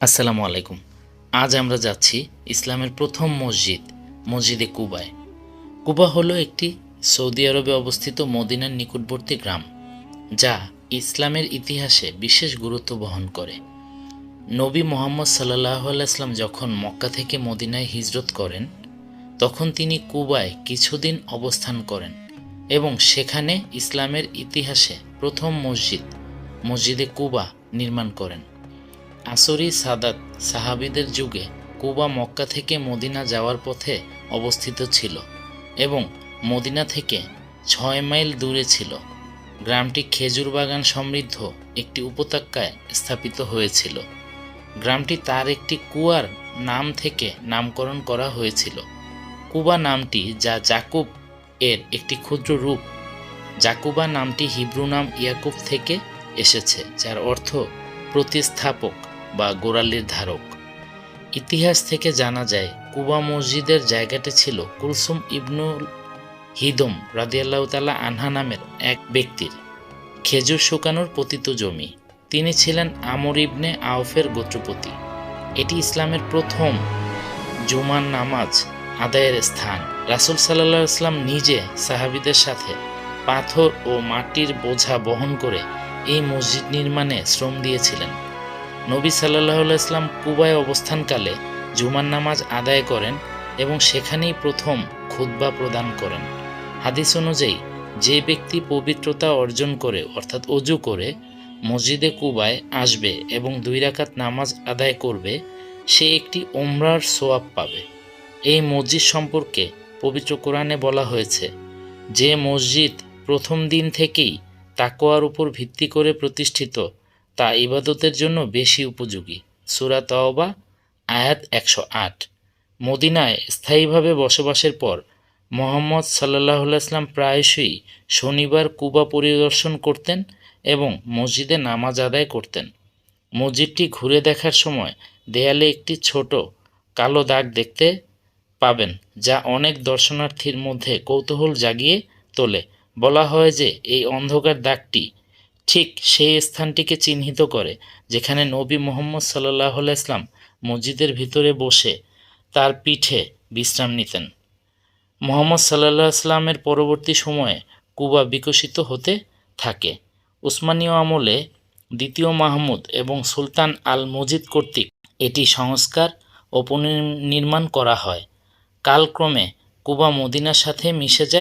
আসসালামু আলাইকুম। আজ আমরা যাচ্ছি ইসলামের প্রথম মসজিদে কুবায়। কুবা হলো একটি সৌদি আরবে অবস্থিত মদিনার নিকটবর্তী গ্রাম, যা ইসলামের ইতিহাসে বিশেষ গুরুত্ব বহন করে। নবী মোহাম্মদ সাল্লাল্লাহু আলাইহি সাল্লাম যখন মক্কা থেকে মদিনায় হিজরত করেন, তখন তিনি কুবায় কিছুদিন অবস্থান করেন এবং সেখানে ইসলামের ইতিহাসে প্রথম মসজিদে কুবা নির্মাণ করেন। আসরি সাদাত সাহাবীদের যুগে কুবা মক্কা থেকে মদিনা যাওয়ার পথে অবস্থিত ছিল এবং মদিনা থেকে ৬ মাইল দূরে ছিল। গ্রামটি খেজুর বাগান সমৃদ্ধ একটি উপত্যকায় স্থাপিত হয়েছিল। গ্রামটি তার একটি কুয়ার নাম থেকে নামকরণ করা হয়েছিল। কুবা নামটি, যা জাকুব এর একটি ক্ষুদ্র রূপ। জাকুবা নামটি হিব্রু নাম ইয়াকুব থেকে এসেছে, যার অর্থ প্রতিস্থাপক বা গোড়ালির ধারক। ইতিহাস থেকে জানা যায় কুবা মসজিদের জায়গাটি ছিল কুলসুম ইবনুল হিদম রাদিয়াল্লাহু তাআলা আনহা নামের এক ব্যক্তির খেজুর শুকানোর পতিত জমি। তিনি ছিলেন আমর ইবনে আওফের গোত্রপতি। এটি ইসলামের প্রথম জুমার নামাজ আদায়ের স্থান। রাসূল সাল্লাল্লাহু আলাইহি ওয়াসাল্লাম নিজে সাহাবীদের সাথে পাথর ও মাটির বোঝা বহন করে এই মসজিদ নির্মাণে শ্রম দিয়েছিলেন। নবী সাল্লাল্লাহু আলাইহি ওয়াসাল্লাম কুবায় অবস্থানকালে জুমার নামাজ আদায় করেন এবং সেখানেই প্রথম খুতবা প্রদান করেন। হাদিস অনুযায়ী, যে ব্যক্তি পবিত্রতা অর্জন করে অর্থাৎ ওযু করে মসজিদে কুবায় আসবে এবং 2 রাকাত নামাজ আদায় করবে, সে একটি ওমরার সওয়াব পাবে। এই মসজিদ সম্পর্কে পবিত্র কোরআনে বলা হয়েছে, যে মসজিদ প্রথম দিন থেকেই তাকওয়ার উপর ভিত্তি করে প্রতিষ্ঠিত, তা ইবাদতের জন্য বেশি উপযোগী। সূরা তাওবা আয়াত 108। মদিনায় স্থায়ীভাবে বসবাসের পর মুহাম্মদ সাল্লাল্লাহু আলাইহি ওয়াসাল্লাম প্রায়শই শনিবার কুবা পরিদর্শন করতেন এবং মসজিদে নামাজ আদায় করতেন। মসজিদটি ঘুরে দেখার সময় দেয়ালে একটি ছোট কালো দাগ দেখতে পাবেন, যা অনেক দর্শনার্থীর মধ্যে কৌতূহল জাগিয়ে তোলে। বলা হয় যে এই অন্ধকার দাগটি ঠিক সেই স্থানটিকে চিহ্নিত করে যেখানে নবী মুহাম্মদ সাল্লাল্লাহু আলাইহি ওয়াসাল্লাম মসজিদের ভিতরে বসে তার পিঠে বিশ্রাম নিতেন। মুহাম্মদ সাল্লাল্লাহু আলাইহি ওয়াসাল্লামের পরবর্তী সময়ে কুবা বিকশিত হতে থাকে। উসমানীয় আমলে দ্বিতীয় মাহমুদ এবং সুলতান আল মজিদ কর্তৃক এটি সংস্কার ও পুনর্নির্মাণ করা হয়। কালক্রমে কুবা মদিনার সাথে মিশে যায়